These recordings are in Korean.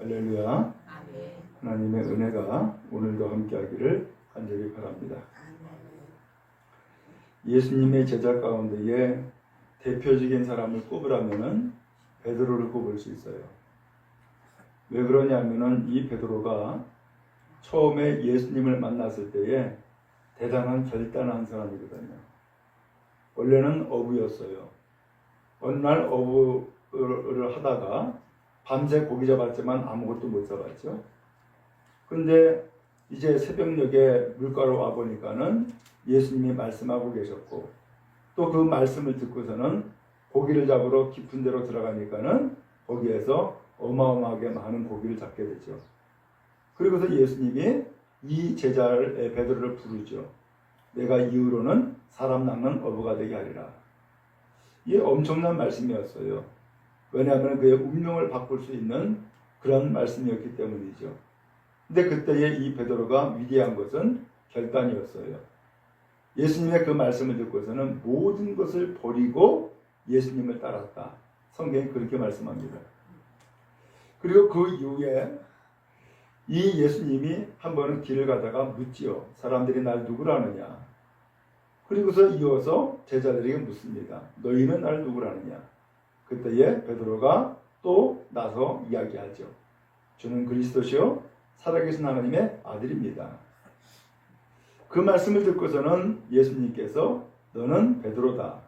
할렐루야. 하나님의 은혜가 오늘도 함께하기를 간절히 바랍니다. 예수님의 제자 가운데에 대표적인 사람을 꼽으라면은 베드로를 꼽을 수 있어요. 왜 그러냐면은 이 베드로가 처음에 예수님을 만났을 때에 대단한 결단한 사람이거든요. 원래는 어부였어요. 어느 날 어부를 하다가 밤새 고기 잡았지만 아무것도 못 잡았죠. 근데 이제 새벽녘에 물가로 와보니까는 예수님이 말씀하고 계셨고, 또 그 말씀을 듣고서는 고기를 잡으러 깊은 데로 들어가니까는 거기에서 어마어마하게 많은 고기를 잡게 되죠. 그리고서 예수님이 이 제자를 베드로를 부르죠. 내가 이후로는 사람 낚는 어부가 되게 하리라. 이게 엄청난 말씀이었어요. 왜냐하면 그의 운명을 바꿀 수 있는 그런 말씀이었기 때문이죠. 근데 그때의 이 베드로가 위대한 것은 결단이었어요. 예수님의 그 말씀을 듣고서는 모든 것을 버리고 예수님을 따랐다. 성경이 그렇게 말씀합니다. 그리고 그 이후에 이 예수님이 한 번은 길을 가다가 묻지요. 사람들이 날 누구라 하느냐. 그리고서 이어서 제자들에게 묻습니다. 너희는 날 누구라 하느냐. 그때에 베드로가 또 나서 이야기하죠. 주는 그리스도시요 살아계신 하나님의 아들입니다. 그 말씀을 듣고서는 예수님께서 너는 베드로다.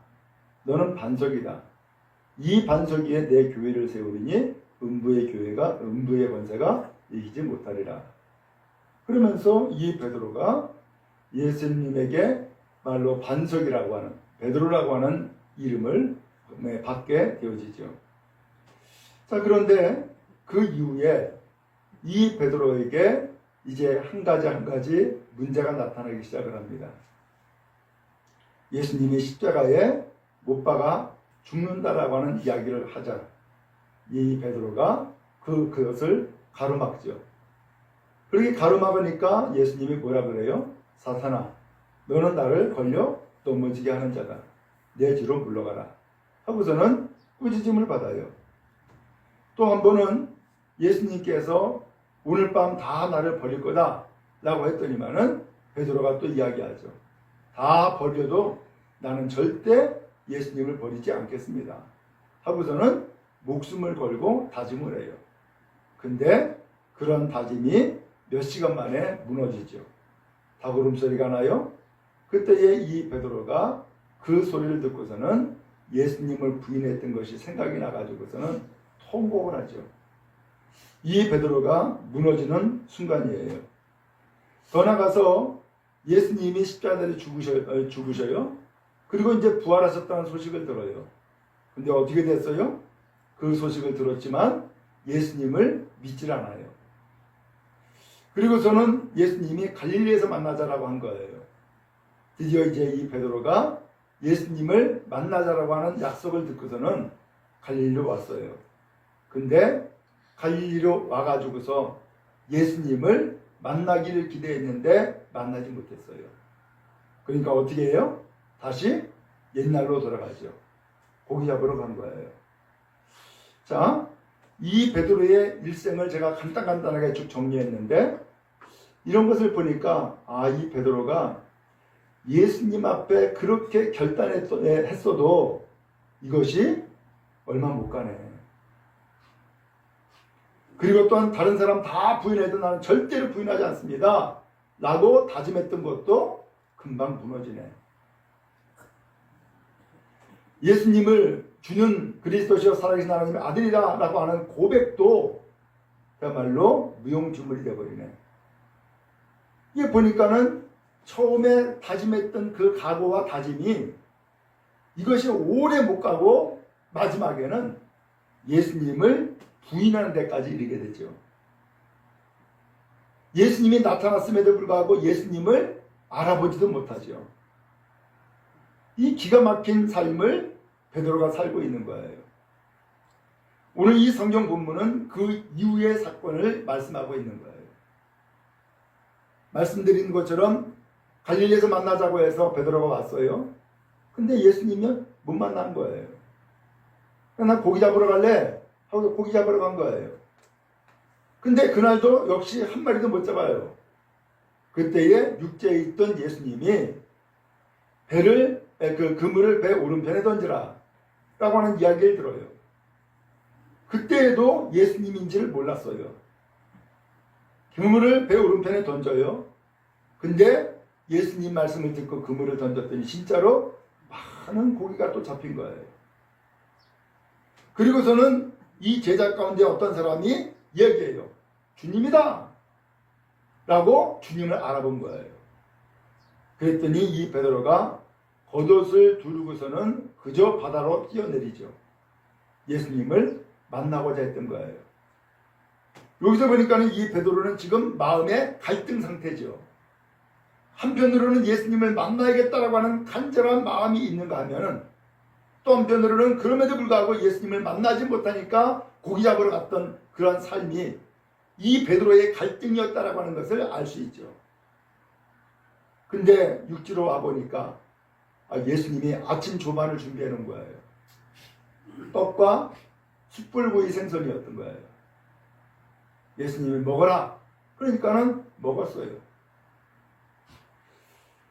너는 반석이다. 이 반석 위에 내 교회를 세우리니 음부의 권세가 이기지 못하리라. 그러면서 이 베드로가 예수님에게 말로 반석이라고 하는 베드로라고 하는 이름을 받게 되어지죠. 자, 그런데 그 이후에 이 베드로에게 이제 한 가지 문제가 나타나기 시작을 합니다. 예수님이 십자가에 못 박아 죽는다라고 하는 이야기를 하자 이 베드로가 그것을 가로막죠. 그렇게 가로막으니까 예수님이 뭐라 그래요? 사탄아, 너는 나를 걸려 넘어지게 하는 자다. 내 뒤로 물러가라. 하고서는 꾸짖음을 받아요. 또 한 번은 예수님께서 오늘 밤 다 나를 버릴 거다 라고 했더니만은 베드로가 또 이야기하죠. 다 버려도 나는 절대 예수님을 버리지 않겠습니다. 하고서는 목숨을 걸고 다짐을 해요. 근데 그런 다짐이 몇 시간 만에 무너지죠. 닭울음소리가 나요. 그때에 이 베드로가 그 소리를 듣고서는 예수님을 부인했던 것이 생각이 나가지고서는 통곡을 하죠. 이 베드로가 무너지는 순간이에요. 더 나가서 예수님이 십자가에 죽으셔요. 그리고 이제 부활하셨다는 소식을 들어요. 근데 어떻게 됐어요? 그 소식을 들었지만 예수님을 믿질 않아요. 그리고서는 예수님이 갈릴리에서 만나자라고 한 거예요. 드디어 이제 이 베드로가 예수님을 만나자라고 하는 약속을 듣고서는 갈릴리로 왔어요. 근데 갈릴리로 와가지고서 예수님을 만나기를 기대했는데 만나지 못했어요. 그러니까 어떻게 해요? 다시 옛날로 돌아가죠. 고기 잡으러 간 거예요. 자, 이 베드로의 일생을 제가 간단하게 쭉 정리했는데 이런 것을 보니까 이 베드로가 예수님 앞에 그렇게 결단했어도 이것이 얼마 못 가네. 그리고 또한 다른 사람 다 부인해도 나는 절대로 부인하지 않습니다. 라고 다짐했던 것도 금방 무너지네. 예수님을 주는 그리스도시요 살아계신 하나님의 아들이다 라고 하는 고백도 그야말로 무용지물이 되어버리네. 이게 보니까는 처음에 다짐했던 그 각오와 다짐이 이것이 오래 못 가고 마지막에는 예수님을 부인하는 데까지 이르게 되죠. 예수님이 나타났음에도 불구하고 예수님을 알아보지도 못하죠. 이 기가 막힌 삶을 베드로가 살고 있는 거예요. 오늘 이 성경 본문은 그 이후의 사건을 말씀하고 있는 거예요. 말씀드린 것처럼 갈릴리에서 만나자고 해서 베드로가 왔어요. 근데 예수님은 못 만난 거예요. 나 고기 잡으러 갈래? 하고 고기 잡으러 간 거예요. 근데 그날도 역시 한 마리도 못 잡아요. 그때에 육지에 있던 예수님이 그물을 배 오른편에 던지라 라고 하는 이야기를 들어요. 그때에도 예수님인지를 몰랐어요. 그물을 배 오른편에 던져요. 근데 예수님 말씀을 듣고 그물을 던졌더니 진짜로 많은 고기가 또 잡힌 거예요. 그리고서는 이 제자 가운데 어떤 사람이 얘기해요. 주님이다! 라고 주님을 알아본 거예요. 그랬더니 이 베드로가 겉옷을 두르고서는 그저 바다로 뛰어내리죠. 예수님을 만나고자 했던 거예요. 여기서 보니까는 이 베드로는 지금 마음의 갈등 상태죠. 한편으로는 예수님을 만나야겠다라고 하는 간절한 마음이 있는가 하면은 또 한편으로는 그럼에도 불구하고 예수님을 만나지 못하니까 고기 잡으러 갔던 그런 삶이 이 베드로의 갈등이었다라고 하는 것을 알 수 있죠. 근데 육지로 와보니까 예수님이 아침 조반을 준비해 놓은 거예요. 떡과 숯불구이 생선이었던 거예요. 예수님이 먹어라. 그러니까는 먹었어요.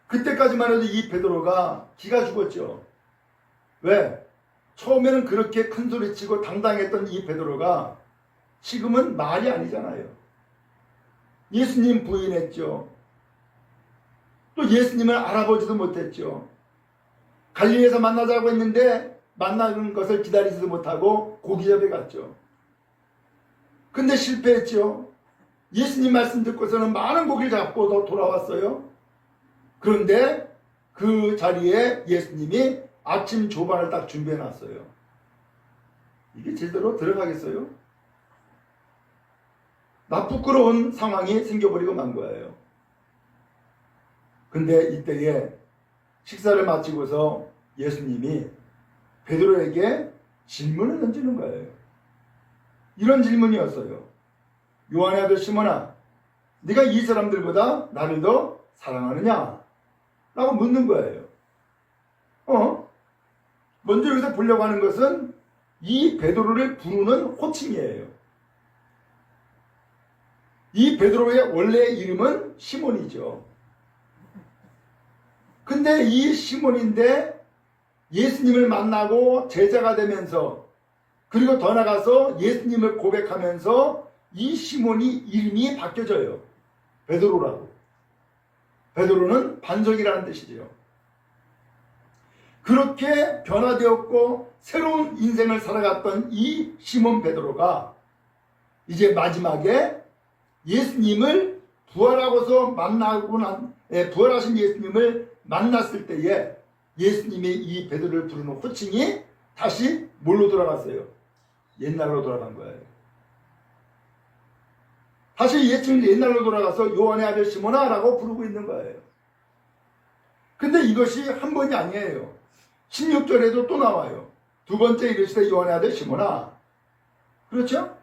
그때까지만 해도 이 베드로가 기가 죽었죠. 왜? 처음에는 그렇게 큰 소리치고 당당했던 이 베드로가 지금은 말이 아니잖아요. 예수님 부인했죠. 또 예수님을 알아보지도 못했죠. 갈릴리에서 만나자고 했는데 만나는 것을 기다리지도 못하고 고기잡이 갔죠. 근데 실패했죠. 예수님 말씀 듣고서는 많은 고기를 잡고 돌아왔어요. 그런데 그 자리에 예수님이 아침 조반을 딱 준비해 놨어요. 이게 제대로 들어가겠어요? 나 부끄러운 상황이 생겨버리고 만 거예요. 근데 이때에 식사를 마치고서 예수님이 베드로에게 질문을 던지는 거예요. 이런 질문이었어요. 요한의 아들 시몬아, 네가 이 사람들보다 나를 더 사랑하느냐? 라고 묻는 거예요. 먼저 여기서 보려고 하는 것은 이 베드로를 부르는 호칭이에요. 이 베드로의 원래 이름은 시몬이죠. 근데 이 시몬인데 예수님을 만나고 제자가 되면서 그리고 더 나가서 예수님을 고백하면서 이 시몬이 이름이 바뀌어져요. 베드로라고. 베드로는 반석이라는 뜻이죠. 그렇게 변화되었고 새로운 인생을 살아갔던 이 시몬 베드로가 이제 마지막에 예수님을 부활하고서 부활하신 예수님을 만났을 때에 예수님이 이 베드로를 부르는 호칭이 다시 뭘로 돌아갔어요? 옛날로 돌아간 거예요. 다시 예수님 옛날로 돌아가서 요한의 아들 시몬아 라고 부르고 있는 거예요. 근데 이것이 한 번이 아니에요. 16절에도 또 나와요. 두 번째 이르시되 요한의 아들 시몬아. 그렇죠?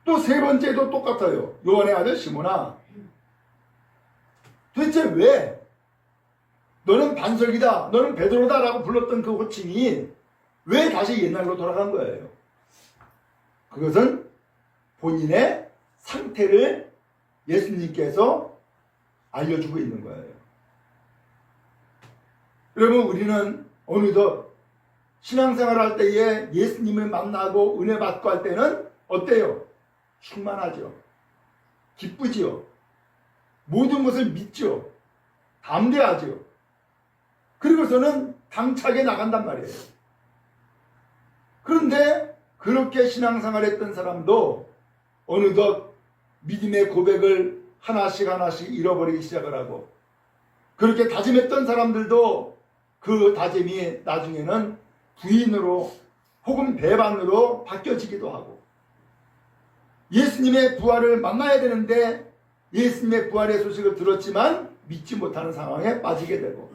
또 세 번째도 똑같아요. 요한의 아들 시몬아. 도대체 왜 너는 반석이다, 너는 베드로다 라고 불렀던 그 호칭이 왜 다시 옛날로 돌아간 거예요? 그것은 본인의 상태를 예수님께서 알려주고 있는 거예요. 여러분, 우리는 어느덧 신앙생활 할 때에 예수님을 만나고 은혜 받고 할 때는 어때요? 충만하죠. 기쁘지요. 모든 것을 믿죠. 담대하죠. 그리고서는 당차게 나간단 말이에요. 그런데 그렇게 신앙생활 했던 사람도 어느덧 믿음의 고백을 하나씩 잃어버리기 시작을 하고, 그렇게 다짐했던 사람들도 그 다짐이 나중에는 부인으로 혹은 배반으로 바뀌어지기도 하고, 예수님의 부활을 만나야 되는데 예수님의 부활의 소식을 들었지만 믿지 못하는 상황에 빠지게 되고,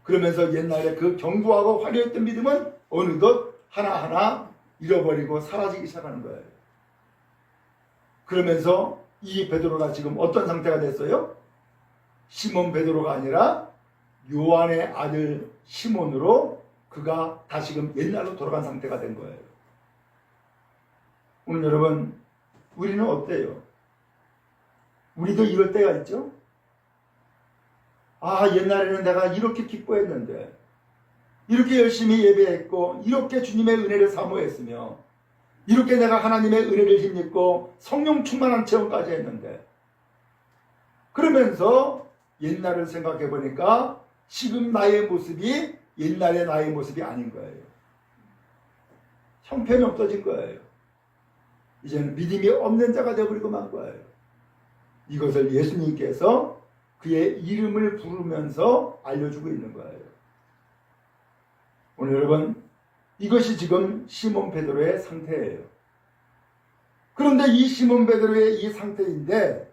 그러면서 옛날에 그 견고하고 화려했던 믿음은 어느덧 하나하나 잃어버리고 사라지기 시작하는 거예요. 그러면서 이 베드로가 지금 어떤 상태가 됐어요? 시몬 베드로가 아니라 요한의 아들 시몬으로 그가 다시금 옛날로 돌아간 상태가 된 거예요. 오늘 여러분, 우리는 어때요? 우리도 이럴 때가 있죠? 아, 옛날에는 내가 이렇게 기뻐했는데, 이렇게 열심히 예배했고, 이렇게 주님의 은혜를 사모했으며, 이렇게 내가 하나님의 은혜를 힘입고 성령 충만한 체험까지 했는데, 그러면서 옛날을 생각해 보니까 지금 나의 모습이 옛날의 나의 모습이 아닌 거예요. 형편이 없어진 거예요. 이제는 믿음이 없는 자가 되어버리고 만 거예요. 이것을 예수님께서 그의 이름을 부르면서 알려주고 있는 거예요. 오늘 여러분, 이것이 지금 시몬 베드로의 상태예요. 그런데 이 시몬 베드로의 이 상태인데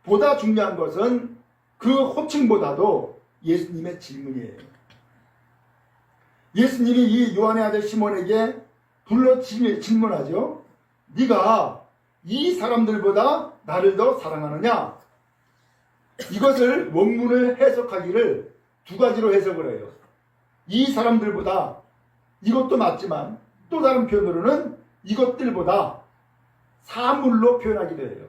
보다 중요한 것은 그 호칭보다도 예수님의 질문이에요. 예수님이 이 요한의 아들 시몬에게 불러 질문하죠. 네가 이 사람들보다 나를 더 사랑하느냐? 이것을 원문을 해석하기를 두 가지로 해석을 해요. 이 사람들보다, 이것도 맞지만 또 다른 표현으로는 이것들보다 사물로 표현하기도 해요.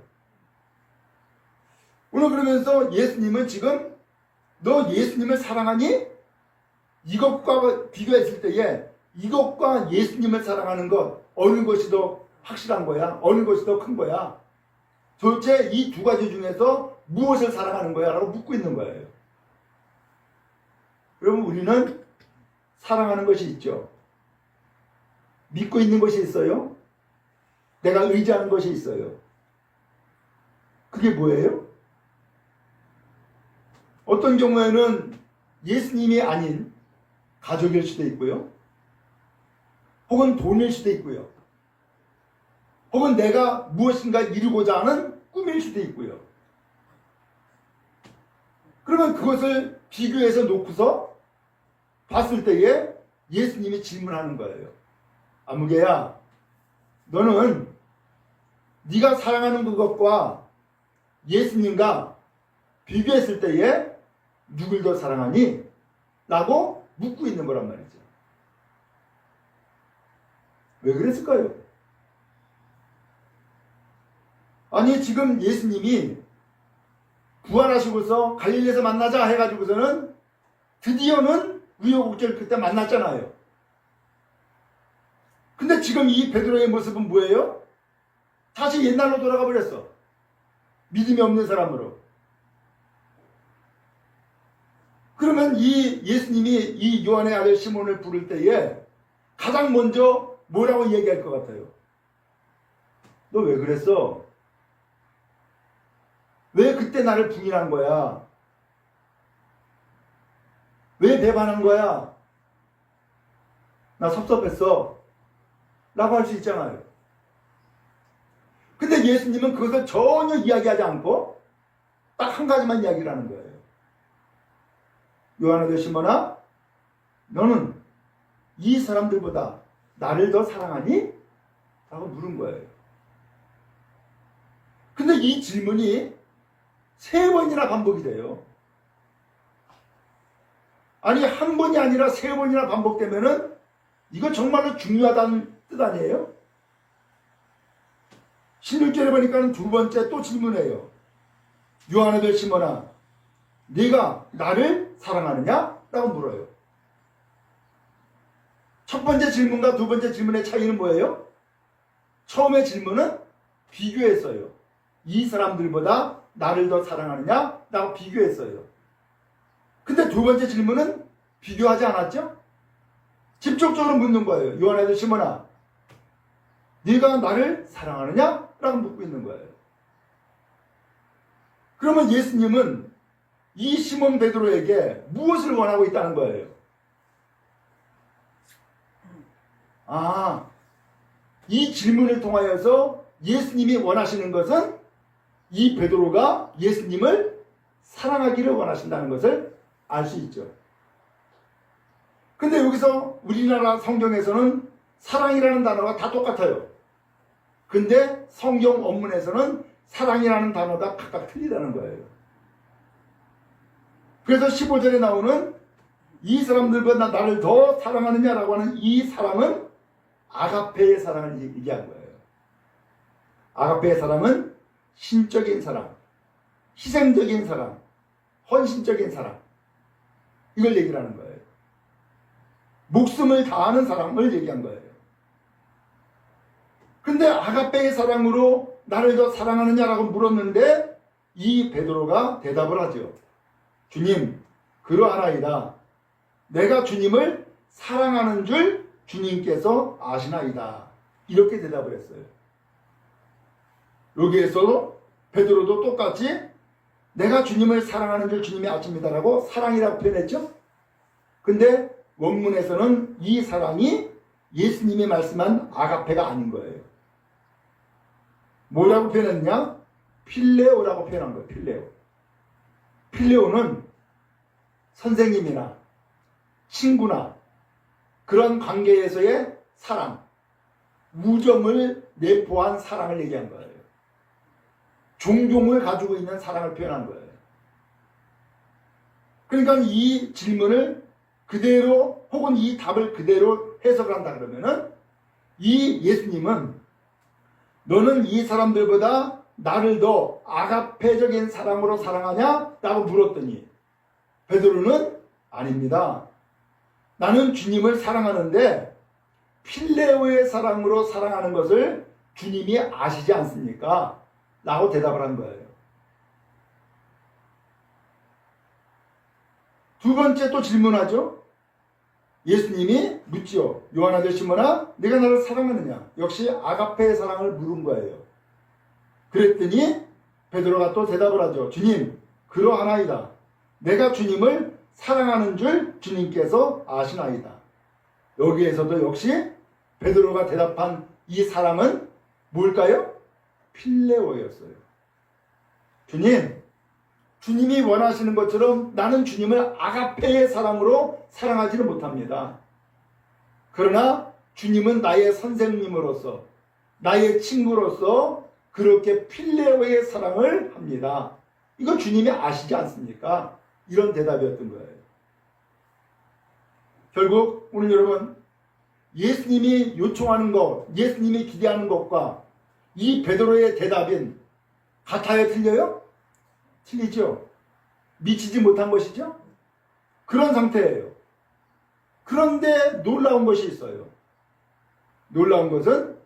오늘 그러면서 예수님은 지금 너 예수님을 사랑하니? 이것과 비교했을 때에 이것과 예수님을 사랑하는 것 어느 것이 더 확실한 거야? 어느 것이 더 큰 거야? 도대체 이 두 가지 중에서 무엇을 사랑하는 거야? 라고 묻고 있는 거예요. 여러분, 우리는 사랑하는 것이 있죠. 믿고 있는 것이 있어요. 내가 의지하는 것이 있어요. 그게 뭐예요? 어떤 경우에는 예수님이 아닌 가족일 수도 있고요. 혹은 돈일 수도 있고요. 혹은 내가 무엇인가 이루고자 하는 꿈일 수도 있고요. 그러면 그것을 비교해서 놓고서 봤을 때에 예수님이 질문하는 거예요. 아무개야, 너는 네가 사랑하는 그것과 예수님과 비교했을 때에 누굴 더 사랑하니? 라고 묻고 있는 거란 말이죠. 왜 그랬을까요? 아니, 지금 예수님이 부활하시고서 갈릴리에서 만나자 해가지고서는 드디어는 우여곡절 그때 만났잖아요. 근데 지금 이 베드로의 모습은 뭐예요? 다시 옛날로 돌아가 버렸어. 믿음이 없는 사람으로. 그러면 이 예수님이 이 요한의 아들 시몬을 부를 때에 가장 먼저 뭐라고 얘기할 것 같아요? 너 왜 그랬어? 왜 그때 나를 부인한 거야? 왜 배반한 거야? 나 섭섭했어. 라고 할 수 있잖아요. 근데 예수님은 그것을 전혀 이야기하지 않고 딱 한 가지만 이야기를 하는 거예요. 요한아들 시몬아, 너는 이 사람들보다 나를 더 사랑하니? 라고 물은 거예요. 근데 이 질문이 3번이나 반복이 돼요. 아니, 한 번이 아니라 3번이나 반복되면은 이거 정말로 중요하다는 뜻 아니에요? 16절에 보니까 두 번째 또 질문해요. 요한아들 시몬아, 네가 나를 사랑하느냐? 라고 물어요. 첫 번째 질문과 두 번째 질문의 차이는 뭐예요? 처음의 질문은 비교했어요. 이 사람들보다 나를 더 사랑하느냐? 라고 비교했어요. 근데 두 번째 질문은 비교하지 않았죠? 직접적으로 묻는 거예요. 요한아들 시몬아, 네가 나를 사랑하느냐? 라고 묻고 있는 거예요. 그러면 예수님은 이 시몬 베드로에게 무엇을 원하고 있다는 거예요? 이 질문을 통하여서 예수님이 원하시는 것은 이 베드로가 예수님을 사랑하기를 원하신다는 것을 알 수 있죠. 근데 여기서 우리나라 성경에서는 사랑이라는 단어가 다 똑같아요. 근데 성경 원문에서는 사랑이라는 단어가 각각 틀리다는 거예요. 그래서 15절에 나오는 이 사람들보다 나를 더 사랑하느냐라고 하는 이 사랑은 아가페의 사랑을 얘기한 거예요. 아가페의 사랑은 신적인 사랑, 희생적인 사랑, 헌신적인 사랑, 이걸 얘기를 하는 거예요. 목숨을 다하는 사랑을 얘기한 거예요. 근데 아가페의 사랑으로 나를 더 사랑하느냐라고 물었는데 이 베드로가 대답을 하죠. 주님, 그러하나이다. 내가 주님을 사랑하는 줄 주님께서 아시나이다. 이렇게 대답을 했어요. 여기에서도 베드로도 똑같이 내가 주님을 사랑하는 줄 주님이 아십니다라고 사랑이라고 표현했죠. 근데 원문에서는 이 사랑이 예수님이 말씀한 아가페가 아닌 거예요. 뭐라고 표현했냐? 필레오라고 표현한 거예요. 필레오. 필레오는 선생님이나 친구나 그런 관계에서의 사랑, 우정을 내포한 사랑을 얘기한 거예요. 종종을 가지고 있는 사랑을 표현한 거예요. 그러니까 이 질문을 그대로 혹은 이 답을 그대로 해석을 한다 그러면은 이 예수님은 너는 이 사람들보다 나를 더 아가페적인 사랑으로 사랑하냐? 라고 물었더니 베드로는 아닙니다. 나는 주님을 사랑하는데 필레오의 사랑으로 사랑하는 것을 주님이 아시지 않습니까? 라고 대답을 한 거예요. 두 번째 또 질문하죠. 예수님이 묻지요. 요한 아들 시몬아, 네가 나를 사랑하느냐? 역시 아가페의 사랑을 물은 거예요. 그랬더니 베드로가 또 대답을 하죠. 주님, 그러하나이다. 내가 주님을 사랑하는 줄 주님께서 아시나이다. 여기에서도 역시 베드로가 대답한 이 사랑은 뭘까요? 필레오였어요. 주님이 원하시는 것처럼 나는 주님을 아가페의 사랑으로 사랑하지는 못합니다. 그러나 주님은 나의 선생님으로서, 나의 친구로서 그렇게 필레오의 사랑을 합니다. 이건 주님이 아시지 않습니까? 이런 대답이었던 거예요. 결국 오늘 여러분, 예수님이 요청하는 것, 예수님이 기대하는 것과 이 베드로의 대답인 같아요? 틀려요? 틀리죠. 미치지 못한 것이죠. 그런 상태예요. 그런데 놀라운 것이 있어요. 놀라운 것은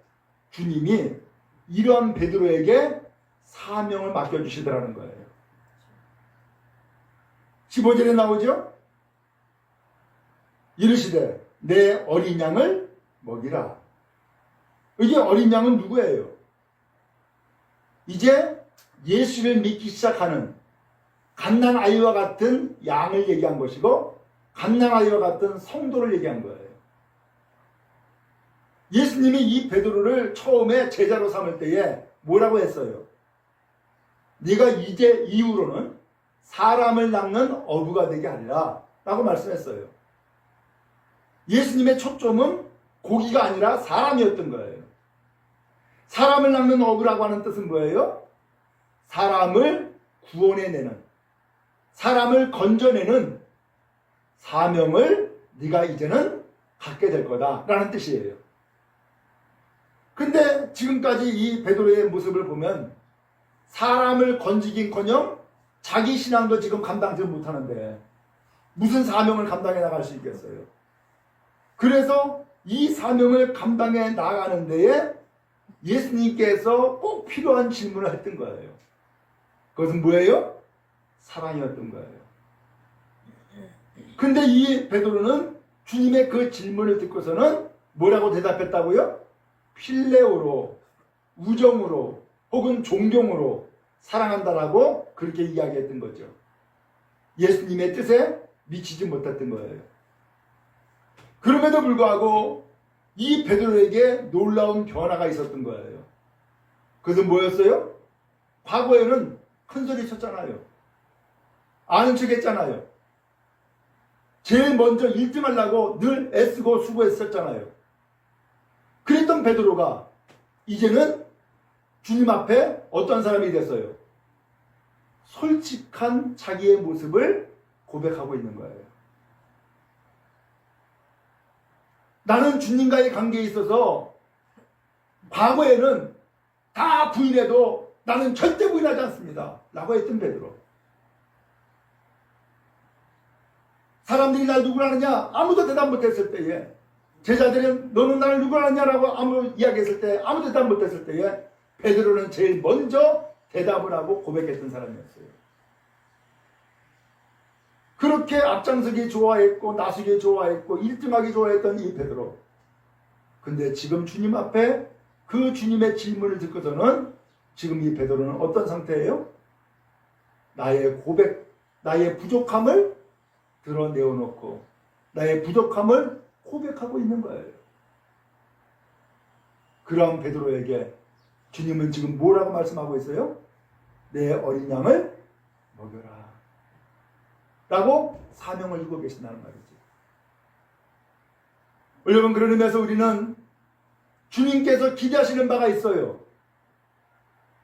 주님이 이러한 베드로에게 사명을 맡겨주시더라는 거예요. 15절에 나오죠. 이르시되 내 어린 양을 먹이라. 이게 어린 양은 누구예요? 이제 예수를 믿기 시작하는 갓난아이와 같은 양을 얘기한 것이고 갓난아이와 같은 성도를 얘기한 거예요. 예수님이 이 베드로를 처음에 제자로 삼을 때에 뭐라고 했어요? 네가 이제 이후로는 사람을 낚는 어부가 되게 하리라 라고 말씀했어요. 예수님의 초점은 고기가 아니라 사람이었던 거예요. 사람을 낚는 어부라고 하는 뜻은 뭐예요? 사람을 구원해내는, 사람을 건져내는 사명을 네가 이제는 갖게 될 거다라는 뜻이에요. 근데 지금까지 이 베드로의 모습을 보면 사람을 건지긴커녕 자기 신앙도 지금 감당지 못하는데 무슨 사명을 감당해 나갈 수 있겠어요? 그래서 이 사명을 감당해 나가는 데에 예수님께서 꼭 필요한 질문을 했던 거예요. 그것은 뭐예요? 사랑이었던 거예요. 근데 이 베드로는 주님의 그 질문을 듣고서는 뭐라고 대답했다고요? 필레오로, 우정으로 혹은 존경으로 사랑한다라고 그렇게 이야기했던 거죠. 예수님의 뜻에 미치지 못했던 거예요. 그럼에도 불구하고 이 베드로에게 놀라운 변화가 있었던 거예요. 그것은 뭐였어요? 과거에는 큰소리 쳤잖아요. 아는 척 했잖아요. 제일 먼저 1등 하려고 늘 애쓰고 수고했었잖아요. 그랬던 베드로가 이제는 주님 앞에 어떤 사람이 됐어요? 솔직한 자기의 모습을 고백하고 있는 거예요. 나는 주님과의 관계에 있어서 과거에는 다 부인해도 나는 절대 부인하지 않습니다. 라고 했던 베드로. 사람들이 날 누구라느냐 아무도 대답 못했을 때에, 제자들은 너는 나를 누구라느냐라고 아무 이야기했을 때 아무도 대답 못했을 때에 베드로는 제일 먼저 대답을 하고 고백했던 사람이었어요. 그렇게 앞장서기 좋아했고 나서기 좋아했고 1등하기 좋아했던 이 베드로. 근데 지금 주님 앞에 그 주님의 질문을 듣고서는 지금 이 베드로는 어떤 상태예요? 나의 고백, 나의 부족함을 드러내어놓고 나의 부족함을 고백하고 있는 거예요. 그런 베드로에게 주님은 지금 뭐라고 말씀하고 있어요? 내 어린 양을 먹여라 라고 사명을 주고 계신다는 말이지. 여러분, 그런 의미에서 우리는 주님께서 기대하시는 바가 있어요.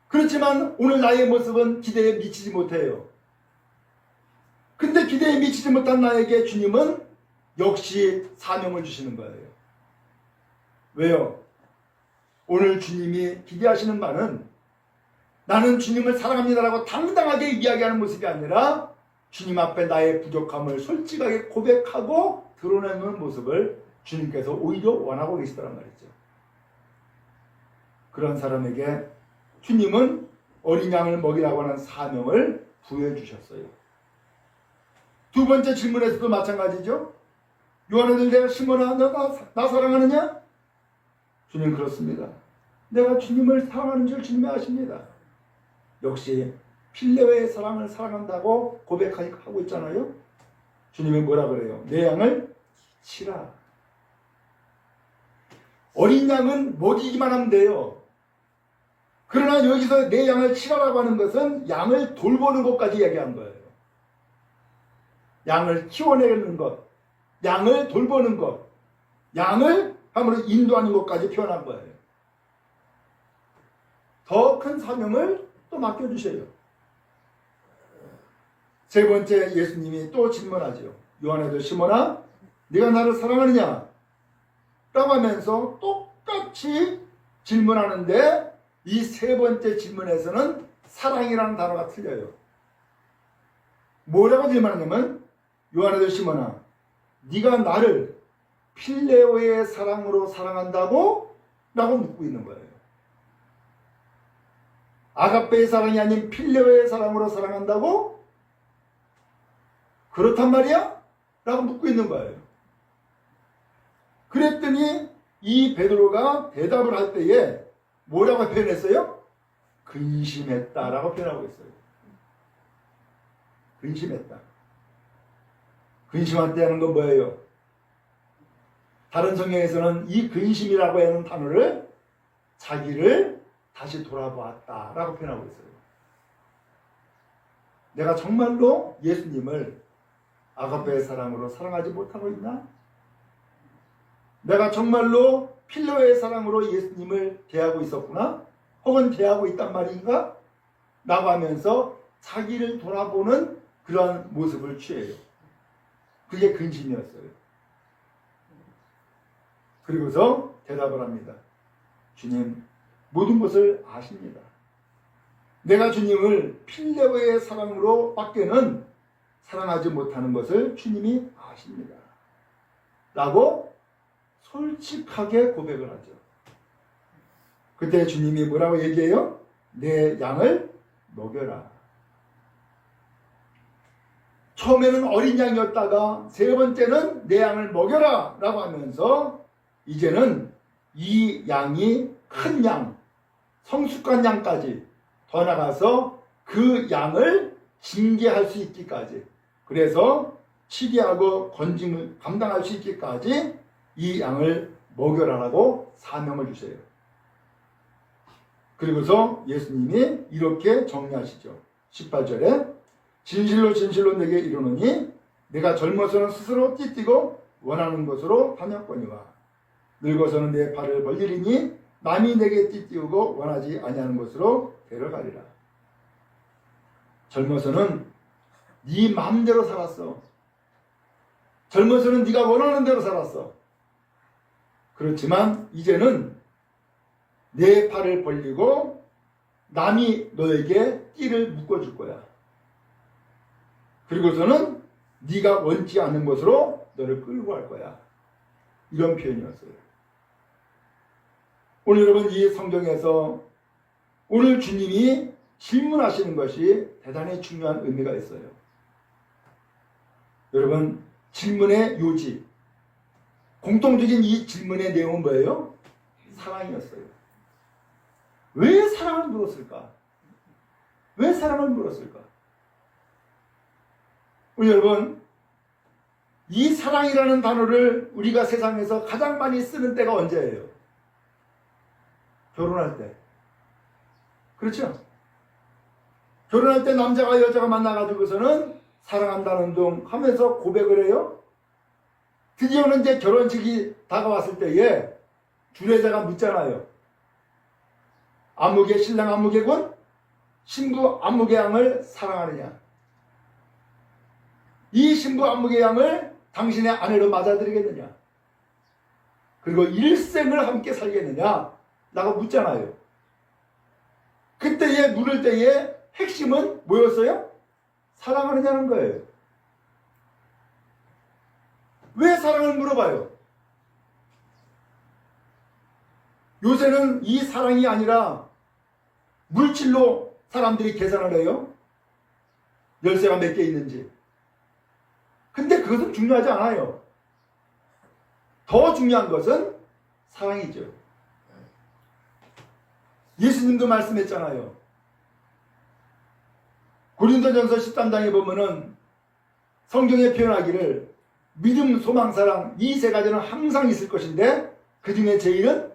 그렇지만 오늘 나의 모습은 기대에 미치지 못해요. 근데 기대에 미치지 못한 나에게 주님은 역시 사명을 주시는 거예요. 왜요? 오늘 주님이 기대하시는 바는 나는 주님을 사랑합니다라고 당당하게 이야기하는 모습이 아니라 주님 앞에 나의 부족함을 솔직하게 고백하고 드러내는 모습을 주님께서 오히려 원하고 계시더란 말이죠. 그런 사람에게 주님은 어린 양을 먹이라고 하는 사명을 부여해 주셨어요. 두 번째 질문에서도 마찬가지죠. 요한아들 내가 시몬아 너가 나 사랑하느냐? 주님 그렇습니다. 내가 주님을 사랑하는 줄 주님이 아십니다. 역시 필레오의 사랑을 사랑한다고 고백하고 있잖아요. 주님이 뭐라 그래요? 내 양을 치라. 어린 양은 먹이기만 하면 돼요. 그러나 여기서 내 양을 치라라고 하는 것은 양을 돌보는 것까지 얘기한 거예요. 양을 키워내는 것, 양을 돌보는 것, 양을 함으로 인도하는 것까지 표현한 거예요. 더 큰 사명을 또 맡겨주세요. 세 번째 예수님이 또 질문하죠. 요한아들 시몬아 네가 나를 사랑하느냐? 라고 하면서 똑같이 질문하는데 이 세 번째 질문에서는 사랑이라는 단어가 틀려요. 뭐라고 질문하냐면 요한아들 시몬아 네가 나를 필레오의 사랑으로 사랑한다고? 라고 묻고 있는 거예요. 아가페의 사랑이 아닌 필레오의 사랑으로 사랑한다고? 그렇단 말이야? 라고 묻고 있는 거예요. 그랬더니 이 베드로가 대답을 할 때에 뭐라고 표현했어요? 근심했다라고 표현하고 있어요. 근심했다. 근심한다는 건 뭐예요? 다른 성경에서는 이 근심이라고 하는 단어를 자기를 다시 돌아보았다라고 표현하고 있어요. 내가 정말로 예수님을 아가페의 사랑으로 사랑하지 못하고 있나? 내가 정말로 필로의 사랑으로 예수님을 대하고 있었구나? 혹은 대하고 있단 말인가? 라고 하면서 자기를 돌아보는 그러한 모습을 취해요. 그게 근심이었어요. 그리고서 대답을 합니다. 주님, 모든 것을 아십니다. 내가 주님을 필레오의 사랑으로 밖에는 사랑하지 못하는 것을 주님이 아십니다. 라고 솔직하게 고백을 하죠. 그때 주님이 뭐라고 얘기해요? 내 양을 먹여라. 처음에는 어린 양이었다가 세 번째는 내 양을 먹여라 라고 하면서 이제는 이 양이 큰 양, 성숙한 양까지 더 나가서 그 양을 징계할 수 있기까지, 그래서 치리하고 건짐을 감당할 수 있기까지 이 양을 먹여라라고 사명을 주세요. 그리고서 예수님이 이렇게 정리하시죠. 18절에 진실로 진실로 내게 이르노니 내가 젊어서는 스스로 띠뛰고 원하는 곳으로 다녔거니와 늙어서는 내 발을 벌리리니 남이 내게 띠띠우고 원하지 아니하는 곳으로 데려가리라. 젊어서는 네 마음대로 살았어. 젊어서는 네가 원하는 대로 살았어. 그렇지만 이제는 내 팔을 벌리고 남이 너에게 띠를 묶어줄 거야. 그리고서는 네가 원치 않는 곳으로 너를 끌고 갈 거야. 이런 표현이었어요. 오늘 여러분 이 성경에서 오늘 주님이 질문하시는 것이 대단히 중요한 의미가 있어요. 여러분 질문의 요지, 공통적인 이 질문의 내용은 뭐예요? 사랑이었어요. 왜 사랑을 물었을까? 왜 사랑을 물었을까? 우리 여러분, 이 사랑이라는 단어를 우리가 세상에서 가장 많이 쓰는 때가 언제예요? 결혼할 때. 그렇죠? 결혼할 때 남자가 여자가 만나가지고서는 사랑한다는 둥 하면서 고백을 해요. 드디어는 이제 결혼식이 다가왔을 때에 주례자가 묻잖아요. 안목의 신랑 안목의 군, 신부 안목의 양을 사랑하느냐? 이 신부 안목의 양을 당신의 아내로 맞아들이겠느냐? 그리고 일생을 함께 살겠느냐? 라고 묻잖아요. 그때에 물을 때에 핵심은 뭐였어요? 사랑하느냐는 거예요. 왜 사랑을 물어봐요? 요새는 이 사랑이 아니라 물질로 사람들이 계산을 해요. 열쇠가 몇 개 있는지. 근데 그것은 중요하지 않아요. 더 중요한 것은 사랑이죠. 예수님도 말씀했잖아요. 고린도전서 13장에 보면은 성경에 표현하기를 믿음, 소망, 사랑 이 세 가지는 항상 있을 것인데 그 중에 제일은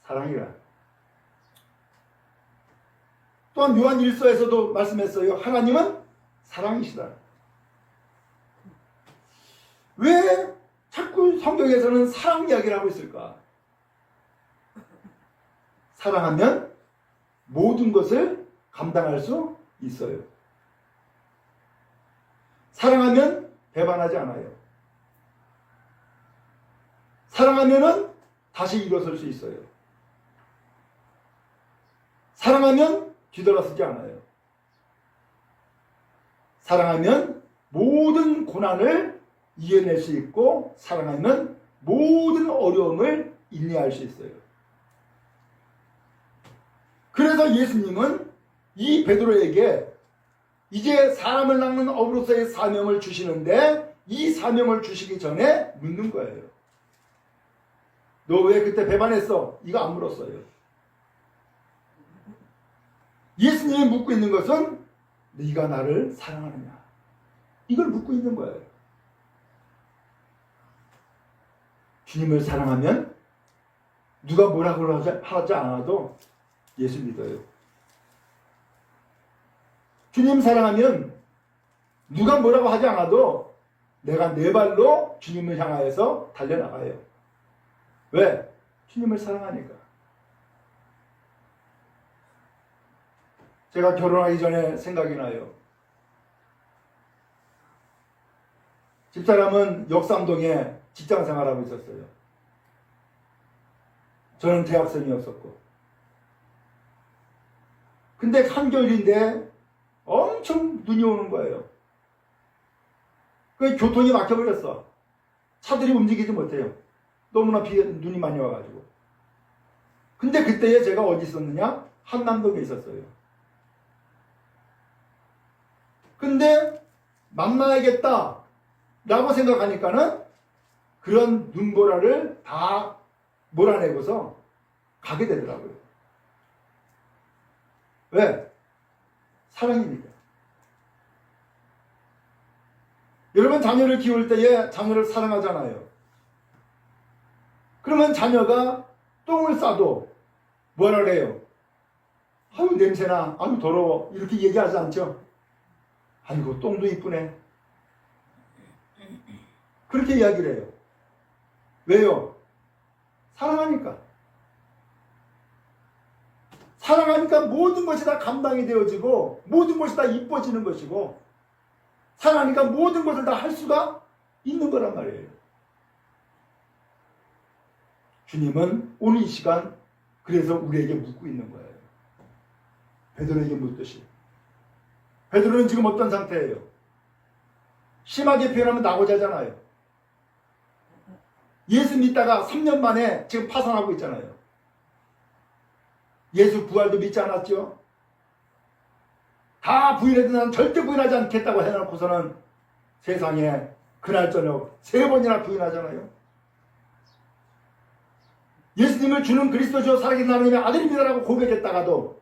사랑이라. 또한 요한 1서에서도 말씀했어요. 하나님은 사랑이시다. 왜 자꾸 성경에서는 사랑 이야기를 하고 있을까? 사랑하면 모든 것을 감당할 수 있어요. 사랑하면 배반하지 않아요. 사랑하면은 다시 일어설 수 있어요. 사랑하면 뒤돌아서지 않아요. 사랑하면 모든 고난을 이겨낼 수 있고 사랑하면 모든 어려움을 인내할 수 있어요. 그래서 예수님은 이 베드로에게 이제 사람을 낚는 어부로서의 사명을 주시는데 이 사명을 주시기 전에 묻는 거예요. 너 왜 그때 배반했어? 이거 안 물었어요. 예수님이 묻고 있는 것은 네가 나를 사랑하느냐? 이걸 묻고 있는 거예요. 주님을 사랑하면 누가 뭐라고 하지 않아도 예수 믿어요. 주님 사랑하면 누가 뭐라고 하지 않아도 내가 내 발로 주님을 향하여서 달려나가요. 왜? 주님을 사랑하니까. 제가 결혼하기 전에 생각이 나요. 집사람은 역삼동에 직장 생활하고 있었어요. 저는 대학생이었었고. 근데 한겨울인데 엄청 눈이 오는 거예요. 그 교통이 막혀버렸어. 차들이 움직이지 못해요. 너무나 눈이 많이 와가지고. 근데 그때에 제가 어디 있었느냐? 한남동에 있었어요. 근데 만나야겠다 라고 생각하니까는 그런 눈보라를 다 몰아내고서 가게 되더라고요. 왜? 사랑이니까. 여러분 자녀를 키울 때에 자녀를 사랑하잖아요. 그러면 자녀가 똥을 싸도 뭐라 그래요? 아유 냄새나, 아유 더러워 이렇게 얘기하지 않죠? 아이고 똥도 이쁘네. 그렇게 이야기를 해요. 왜요? 사랑하니까. 사랑하니까 모든 것이 다 감당이 되어지고 모든 것이 다 이뻐지는 것이고 사랑하니까 모든 것을 다 할 수가 있는 거란 말이에요. 주님은 오늘 이 시간 그래서 우리에게 묻고 있는 거예요. 베드로에게 묻듯이. 베드로는 지금 어떤 상태예요? 심하게 표현하면 나고자잖아요. 예수 믿다가 3년 만에 지금 파산하고 있잖아요. 예수 부활도 믿지 않았죠? 다 부인해도 난 절대 부인하지 않겠다고 해놓고서는 세상에 그날 저녁 3번이나 부인하잖아요. 예수님을 주는 그리스도죠 살아계신 하나님의 아들입니다라고 고백했다가도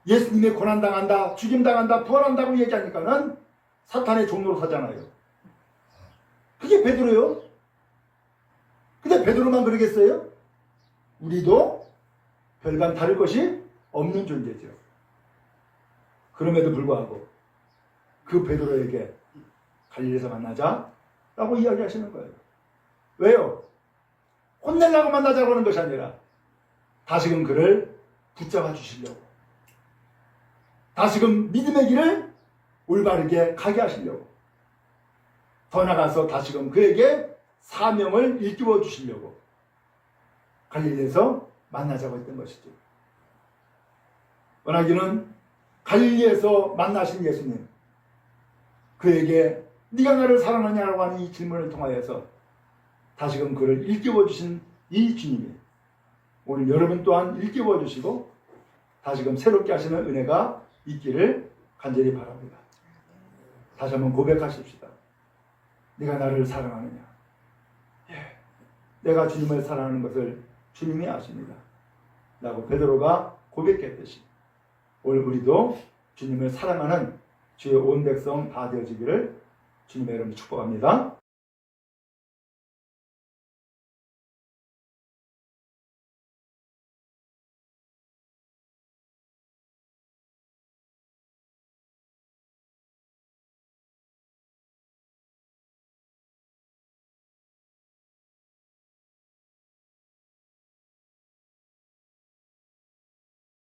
예수님의 고난당한다, 죽임당한다, 부활한다고 얘기하니까는 사탄의 종로로 사잖아요. 그게 베드로요. 근데 베드로만 그러겠어요? 우리도 별반 다를 것이 없는 존재죠. 그럼에도 불구하고 그 베드로에게 갈릴리에서 만나자 라고 이야기하시는 거예요. 왜요? 혼내려고 만나자고 하는 것이 아니라 다시금 그를 붙잡아 주시려고, 다시금 믿음의 길을 올바르게 가게 하시려고, 더 나아가서 다시금 그에게 사명을 일깨워 주시려고 갈릴리에서 만나자고 했던 것이죠. 원하기는 갈릴리에서 만나신 예수님, 그에게 네가 나를 사랑하냐고 하는 이 질문을 통하여서 다시금 그를 일깨워 주신 이 주님이 오늘 여러분 또한 일깨워 주시고 다시금 새롭게 하시는 은혜가 있기를 간절히 바랍니다. 다시 한번 고백하십시다. 네가 나를 사랑하느냐? 예, 내가 주님을 사랑하는 것을 주님이 아십니다. 라고 베드로가 고백했듯이 오늘 우리도 주님을 사랑하는 주의 온 백성 다 되어지기를 주님의 이름으로 축복합니다.